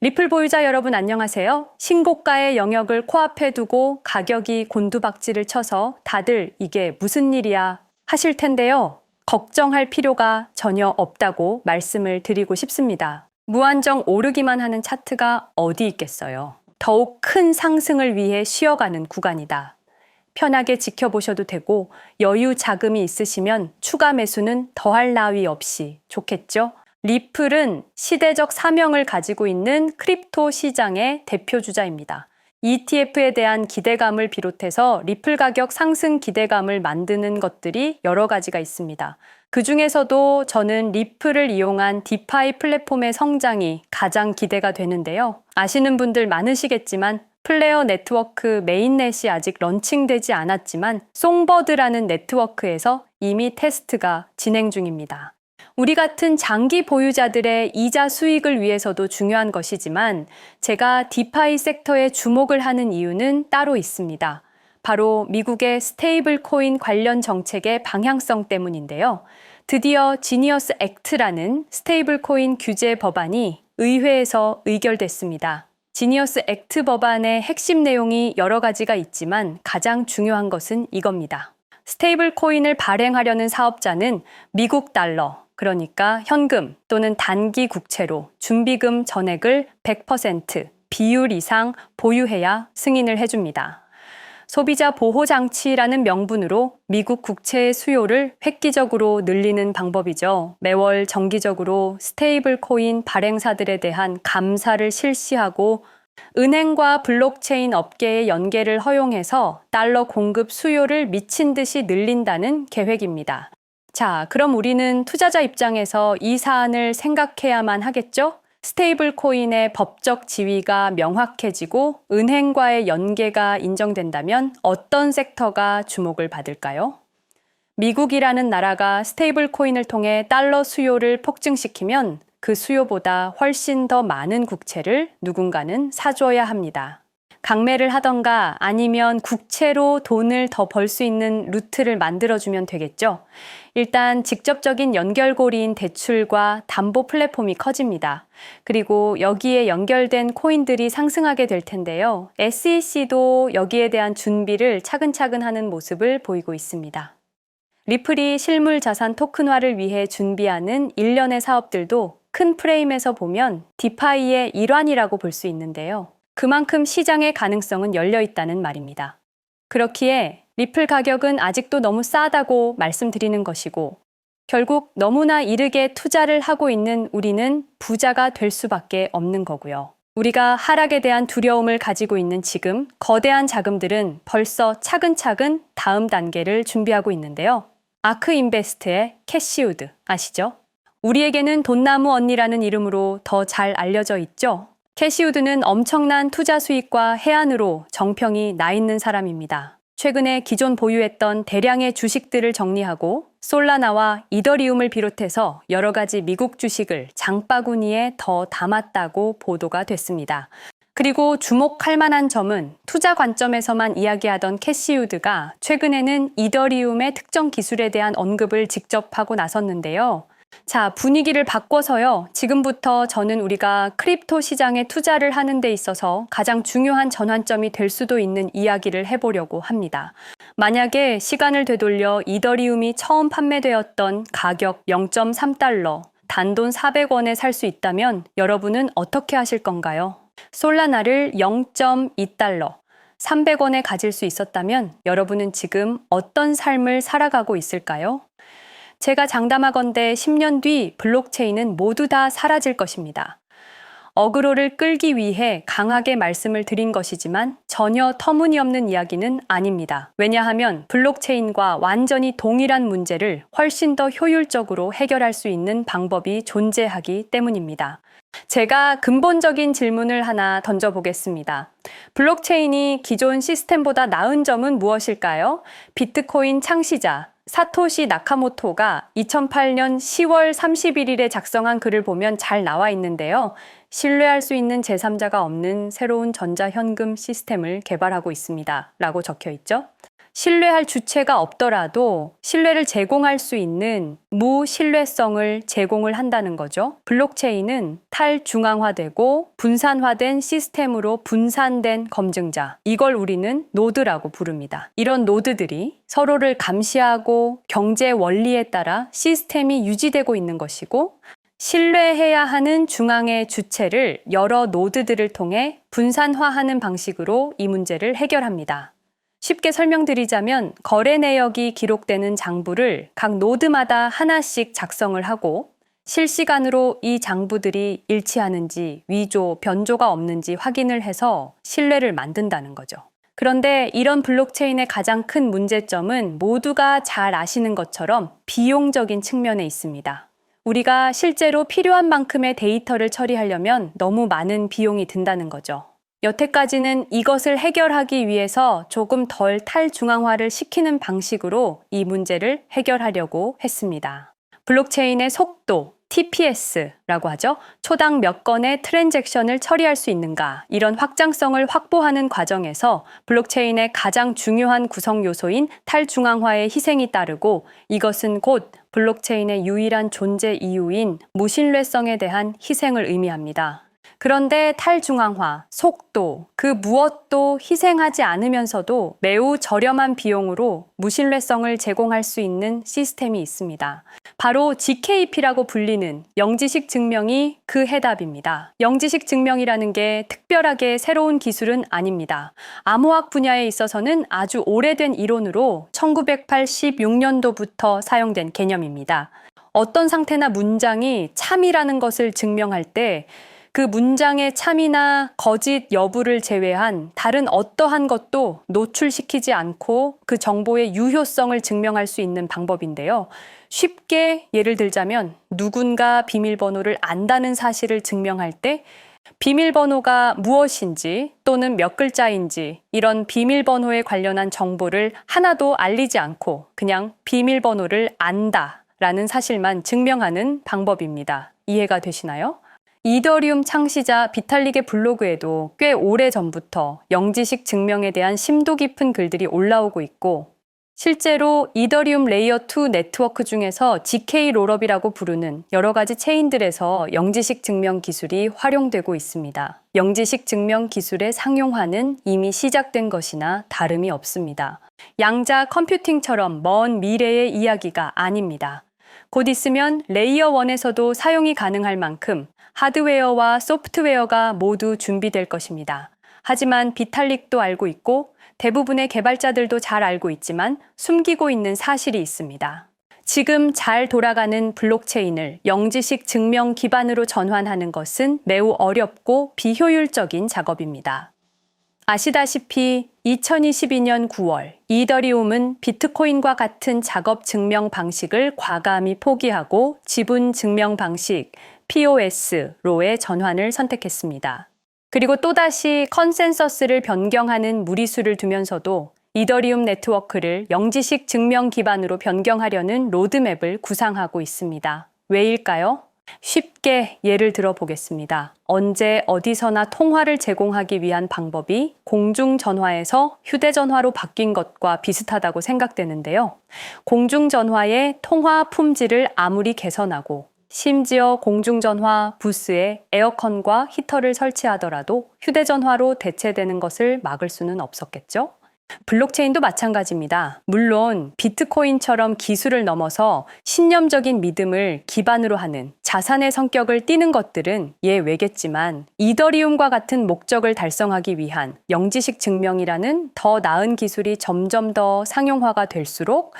리플 보유자 여러분 안녕하세요. 신고가의 영역을 코앞에 두고 가격이 곤두박질을 쳐서 다들 이게 무슨 일이야 하실 텐데요. 걱정할 필요가 전혀 없다고 말씀을 드리고 싶습니다. 무한정 오르기만 하는 차트가 어디 있겠어요. 더욱 큰 상승을 위해 쉬어가는 구간이다. 편하게 지켜보셔도 되고 여유 자금이 있으시면 추가 매수는 더할 나위 없이 좋겠죠? 리플은 시대적 사명을 가지고 있는 크립토 시장의 대표 주자입니다. ETF에 대한 기대감을 비롯해서 리플 가격 상승 기대감을 만드는 것들이 여러 가지가 있습니다. 그 중에서도 저는 리플을 이용한 디파이 플랫폼의 성장이 가장 기대가 되는데요. 아시는 분들 많으시겠지만 플레어 네트워크 메인넷이 아직 런칭되지 않았지만 송버드라는 네트워크에서 이미 테스트가 진행 중입니다. 우리 같은 장기 보유자들의 이자 수익을 위해서도 중요한 것이지만 제가 디파이 섹터에 주목을 하는 이유는 따로 있습니다. 바로 미국의 스테이블 코인 관련 정책의 방향성 때문인데요. 드디어 지니어스 액트라는 스테이블 코인 규제 법안이 의회에서 의결됐습니다. 지니어스 액트 법안의 핵심 내용이 여러 가지가 있지만 가장 중요한 것은 이겁니다. 스테이블 코인을 발행하려는 사업자는 미국 달러, 그러니까 현금 또는 단기 국채로 준비금 전액을 100% 비율 이상 보유해야 승인을 해줍니다. 소비자 보호 장치라는 명분으로 미국 국채의 수요를 획기적으로 늘리는 방법이죠. 매월 정기적으로 스테이블 코인 발행사들에 대한 감사를 실시하고 은행과 블록체인 업계의 연계를 허용해서 달러 공급 수요를 미친 듯이 늘린다는 계획입니다. 자, 그럼 우리는 투자자 입장에서 이 사안을 생각해야만 하겠죠? 스테이블 코인의 법적 지위가 명확해지고 은행과의 연계가 인정된다면 어떤 섹터가 주목을 받을까요? 미국이라는 나라가 스테이블 코인을 통해 달러 수요를 폭증시키면 그 수요보다 훨씬 더 많은 국채를 누군가는 사줘야 합니다. 강매를 하던가 아니면 국채로 돈을 더 벌 수 있는 루트를 만들어주면 되겠죠. 일단 직접적인 연결고리인 대출과 담보 플랫폼이 커집니다. 그리고 여기에 연결된 코인들이 상승하게 될 텐데요. SEC도 여기에 대한 준비를 차근차근 하는 모습을 보이고 있습니다. 리플이 실물 자산 토큰화를 위해 준비하는 일련의 사업들도 큰 프레임에서 보면 디파이의 일환이라고 볼 수 있는데요. 그만큼 시장의 가능성은 열려 있다는 말입니다. 그렇기에 리플 가격은 아직도 너무 싸다고 말씀드리는 것이고 결국 너무나 이르게 투자를 하고 있는 우리는 부자가 될 수밖에 없는 거고요. 우리가 하락에 대한 두려움을 가지고 있는 지금 거대한 자금들은 벌써 차근차근 다음 단계를 준비하고 있는데요. 아크인베스트의 캐시우드 아시죠? 우리에게는 돈나무 언니라는 이름으로 더 잘 알려져 있죠? 캐시우드는 엄청난 투자 수익과 해안으로 정평이 나 있는 사람입니다. 최근에 기존 보유했던 대량의 주식들을 정리하고 솔라나와 이더리움을 비롯해서 여러 가지 미국 주식을 장바구니에 더 담았다고 보도가 됐습니다. 그리고 주목할 만한 점은 투자 관점에서만 이야기하던 캐시우드가 최근에는 이더리움의 특정 기술에 대한 언급을 직접 하고 나섰는데요. 자, 분위기를 바꿔서요. 지금부터 저는 우리가 크립토 시장에 투자를 하는 데 있어서 가장 중요한 전환점이 될 수도 있는 이야기를 해보려고 합니다. 만약에 시간을 되돌려 이더리움이 처음 판매되었던 가격 0.3달러, 단돈 400원에 살 수 있다면 여러분은 어떻게 하실 건가요? 솔라나를 0.2달러, 300원에 가질 수 있었다면 여러분은 지금 어떤 삶을 살아가고 있을까요? 제가 장담하건대 10년 뒤 블록체인은 모두 다 사라질 것입니다. 어그로를 끌기 위해 강하게 말씀을 드린 것이지만 전혀 터무니없는 이야기는 아닙니다. 왜냐하면 블록체인과 완전히 동일한 문제를 훨씬 더 효율적으로 해결할 수 있는 방법이 존재하기 때문입니다. 제가 근본적인 질문을 하나 던져보겠습니다. 블록체인이 기존 시스템보다 나은 점은 무엇일까요? 비트코인 창시자 사토시 나카모토가 2008년 10월 31일에 작성한 글을 보면 잘 나와 있는데요. 신뢰할 수 있는 제3자가 없는 새로운 전자현금 시스템을 개발하고 있습니다. 라고 적혀 있죠. 신뢰할 주체가 없더라도 신뢰를 제공할 수 있는 무신뢰성을 제공을 한다는 거죠. 블록체인은 탈중앙화되고 분산화된 시스템으로 분산된 검증자, 이걸 우리는 노드라고 부릅니다. 이런 노드들이 서로를 감시하고 경제 원리에 따라 시스템이 유지되고 있는 것이고, 신뢰해야 하는 중앙의 주체를 여러 노드들을 통해 분산화하는 방식으로 이 문제를 해결합니다. 쉽게 설명드리자면 거래 내역이 기록되는 장부를 각 노드마다 하나씩 작성을 하고 실시간으로 이 장부들이 일치하는지 위조, 변조가 없는지 확인을 해서 신뢰를 만든다는 거죠. 그런데 이런 블록체인의 가장 큰 문제점은 모두가 잘 아시는 것처럼 비용적인 측면에 있습니다. 우리가 실제로 필요한 만큼의 데이터를 처리하려면 너무 많은 비용이 든다는 거죠. 여태까지는 이것을 해결하기 위해서 조금 덜 탈중앙화를 시키는 방식으로 이 문제를 해결하려고 했습니다. 블록체인의 속도, TPS라고 하죠. 초당 몇 건의 트랜잭션을 처리할 수 있는가, 이런 확장성을 확보하는 과정에서 블록체인의 가장 중요한 구성 요소인 탈중앙화의 희생이 따르고, 이것은 곧 블록체인의 유일한 존재 이유인 무신뢰성에 대한 희생을 의미합니다. 그런데 탈중앙화, 속도, 그 무엇도 희생하지 않으면서도 매우 저렴한 비용으로 무신뢰성을 제공할 수 있는 시스템이 있습니다. 바로 GKP라고 불리는 영지식 증명이 그 해답입니다. 영지식 증명이라는 게 특별하게 새로운 기술은 아닙니다. 암호학 분야에 있어서는 아주 오래된 이론으로 1986년도부터 사용된 개념입니다. 어떤 상태나 문장이 참이라는 것을 증명할 때 그 문장의 참이나 거짓 여부를 제외한 다른 어떠한 것도 노출시키지 않고 그 정보의 유효성을 증명할 수 있는 방법인데요. 쉽게 예를 들자면 누군가 비밀번호를 안다는 사실을 증명할 때 비밀번호가 무엇인지 또는 몇 글자인지 이런 비밀번호에 관련한 정보를 하나도 알리지 않고 그냥 비밀번호를 안다라는 사실만 증명하는 방법입니다. 이해가 되시나요? 이더리움 창시자 비탈릭의 블로그에도 꽤 오래전부터 영지식 증명에 대한 심도 깊은 글들이 올라오고 있고, 실제로 이더리움 레이어 2 네트워크 중에서 GK 롤업이라고 부르는 여러 가지 체인들에서 영지식 증명 기술이 활용되고 있습니다. 영지식 증명 기술의 상용화는 이미 시작된 것이나 다름이 없습니다. 양자 컴퓨팅처럼 먼 미래의 이야기가 아닙니다. 곧 있으면 레이어 1에서도 사용이 가능할 만큼 하드웨어와 소프트웨어가 모두 준비될 것입니다. 하지만 비탈릭도 알고 있고 대부분의 개발자들도 잘 알고 있지만 숨기고 있는 사실이 있습니다. 지금 잘 돌아가는 블록체인을 영지식 증명 기반으로 전환하는 것은 매우 어렵고 비효율적인 작업입니다. 아시다시피 2022년 9월 이더리움은 비트코인과 같은 작업 증명 방식을 과감히 포기하고 지분 증명 방식 POS로의 전환을 선택했습니다. 그리고 또다시 컨센서스를 변경하는 무리수를 두면서도 이더리움 네트워크를 영지식 증명 기반으로 변경하려는 로드맵을 구상하고 있습니다. 왜일까요? 쉽게 예를 들어 보겠습니다. 언제 어디서나 통화를 제공하기 위한 방법이 공중전화에서 휴대전화로 바뀐 것과 비슷하다고 생각되는데요. 공중전화의 통화 품질을 아무리 개선하고 심지어 공중전화 부스에 에어컨과 히터를 설치하더라도 휴대전화로 대체되는 것을 막을 수는 없었겠죠? 블록체인도 마찬가지입니다. 물론 비트코인처럼 기술을 넘어서 신념적인 믿음을 기반으로 하는 자산의 성격을 띠는 것들은 예외겠지만 이더리움과 같은 목적을 달성하기 위한 영지식 증명이라는 더 나은 기술이 점점 더 상용화가 될수록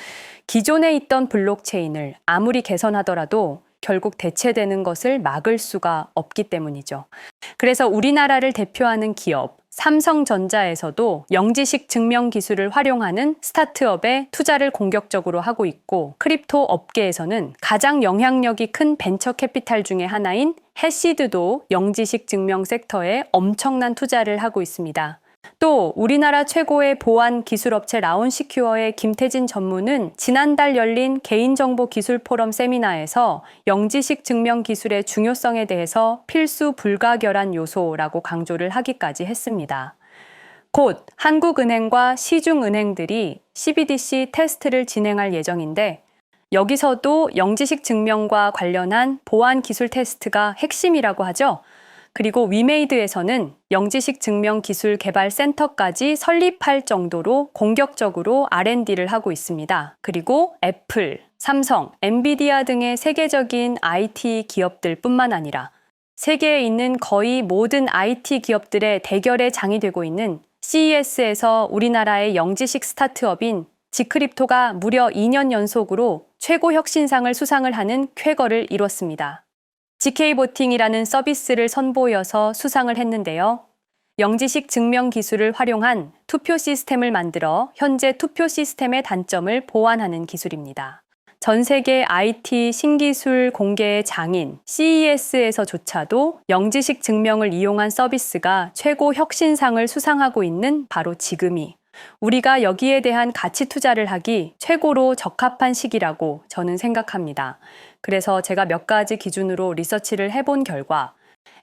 기존에 있던 블록체인을 아무리 개선하더라도 결국 대체되는 것을 막을 수가 없기 때문이죠. 그래서 우리나라를 대표하는 기업 삼성전자에서도 영지식 증명 기술을 활용하는 스타트업에 투자를 공격적으로 하고 있고, 크립토 업계에서는 가장 영향력이 큰 벤처 캐피탈 중에 하나인 해시드도 영지식 증명 섹터에 엄청난 투자를 하고 있습니다. 또 우리나라 최고의 보안 기술업체 라운시큐어의 김태진 전무는 지난달 열린 개인정보 기술 포럼 세미나에서 영지식 증명 기술의 중요성에 대해서 필수 불가결한 요소라고 강조를 하기까지 했습니다. 곧 한국은행과 시중은행들이 CBDC 테스트를 진행할 예정인데 여기서도 영지식 증명과 관련한 보안 기술 테스트가 핵심이라고 하죠. 그리고 위메이드에서는 영지식 증명 기술 개발 센터까지 설립할 정도로 공격적으로 R&D를 하고 있습니다. 그리고 애플, 삼성, 엔비디아 등의 세계적인 IT 기업들 뿐만 아니라 세계에 있는 거의 모든 IT 기업들의 대결의 장이 되고 있는 CES에서 우리나라의 영지식 스타트업인 지크립토가 무려 2년 연속으로 최고 혁신상을 수상을 하는 쾌거를 이뤘습니다. GK보팅이라는 서비스를 선보여서 수상을 했는데요. 영지식 증명 기술을 활용한 투표 시스템을 만들어 현재 투표 시스템의 단점을 보완하는 기술입니다. 전 세계 IT 신기술 공개의 장인 CES에서조차도 영지식 증명을 이용한 서비스가 최고 혁신상을 수상하고 있는 바로 지금이 우리가 여기에 대한 가치 투자를 하기 최고로 적합한 시기라고 저는 생각합니다. 그래서 제가 몇 가지 기준으로 리서치를 해본 결과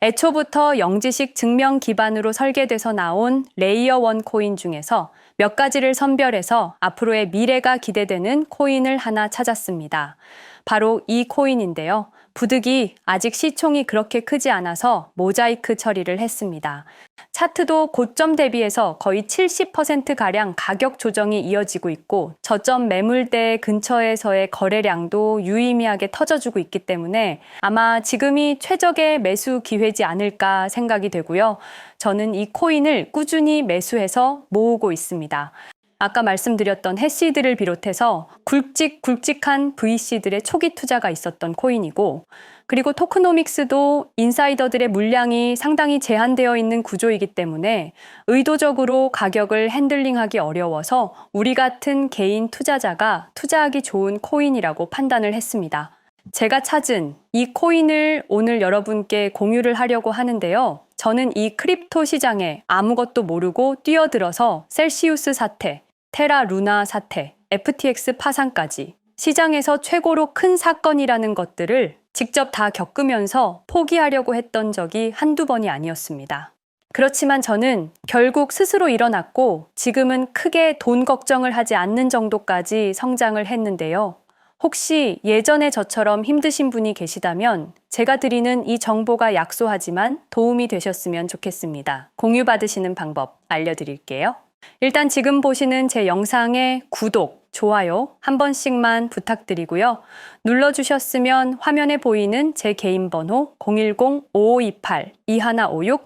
애초부터 영지식 증명 기반으로 설계돼서 나온 레이어 1 코인 중에서 몇 가지를 선별해서 앞으로의 미래가 기대되는 코인을 하나 찾았습니다. 바로 이 코인인데요. 부득이 아직 시총이 그렇게 크지 않아서 모자이크 처리를 했습니다. 차트도 고점 대비해서 거의 70%가량 가격 조정이 이어지고 있고 저점 매물대 근처에서의 거래량도 유의미하게 터져주고 있기 때문에 아마 지금이 최적의 매수 기회지 않을까 생각이 되고요. 저는 이 코인을 꾸준히 매수해서 모으고 있습니다. 아까 말씀드렸던 해시드를 비롯해서 굵직굵직한 VC들의 초기 투자가 있었던 코인이고 그리고 토크노믹스도 인사이더들의 물량이 상당히 제한되어 있는 구조이기 때문에 의도적으로 가격을 핸들링하기 어려워서 우리 같은 개인 투자자가 투자하기 좋은 코인이라고 판단을 했습니다. 제가 찾은 이 코인을 오늘 여러분께 공유를 하려고 하는데요. 저는 이 크립토 시장에 아무것도 모르고 뛰어들어서 셀시우스 사태, 테라 루나 사태, FTX 파산까지 시장에서 최고로 큰 사건이라는 것들을 직접 다 겪으면서 포기하려고 했던 적이 한두 번이 아니었습니다. 그렇지만 저는 결국 스스로 일어났고 지금은 크게 돈 걱정을 하지 않는 정도까지 성장을 했는데요. 혹시 예전에 저처럼 힘드신 분이 계시다면 제가 드리는 이 정보가 약소하지만 도움이 되셨으면 좋겠습니다. 공유받으시는 방법 알려드릴게요. 일단 지금 보시는 제 영상의 구독, 좋아요 한 번씩만 부탁드리고요. 눌러주셨으면 화면에 보이는 제 개인 번호 010-5528-2156,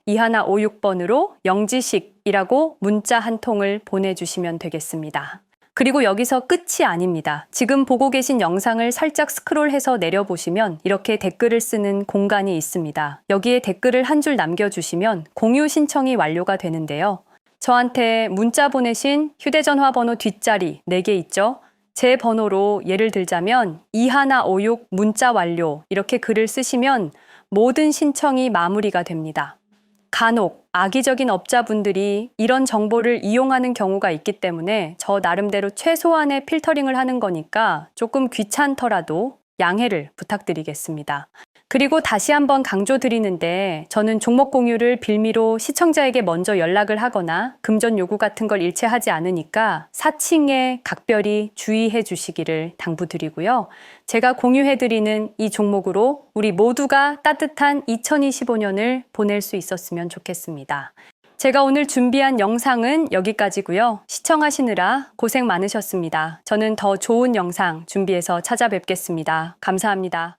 010-5528-2156번으로 영지식이라고 문자 한 통을 보내주시면 되겠습니다. 그리고 여기서 끝이 아닙니다. 지금 보고 계신 영상을 살짝 스크롤해서 내려보시면 이렇게 댓글을 쓰는 공간이 있습니다. 여기에 댓글을 한 줄 남겨주시면 공유 신청이 완료가 되는데요. 저한테 문자 보내신 휴대전화 번호 뒷자리 4개 있죠? 제 번호로 예를 들자면 2156 문자 완료 이렇게 글을 쓰시면 모든 신청이 마무리가 됩니다. 간혹 악의적인 업자분들이 이런 정보를 이용하는 경우가 있기 때문에 저 나름대로 최소한의 필터링을 하는 거니까 조금 귀찮더라도 양해를 부탁드리겠습니다. 그리고 다시 한번 강조드리는데 저는 종목 공유를 빌미로 시청자에게 먼저 연락을 하거나 금전 요구 같은 걸 일체하지 않으니까 사칭에 각별히 주의해 주시기를 당부드리고요. 제가 공유해드리는 이 종목으로 우리 모두가 따뜻한 2025년을 보낼 수 있었으면 좋겠습니다. 제가 오늘 준비한 영상은 여기까지고요. 시청하시느라 고생 많으셨습니다. 저는 더 좋은 영상 준비해서 찾아뵙겠습니다. 감사합니다.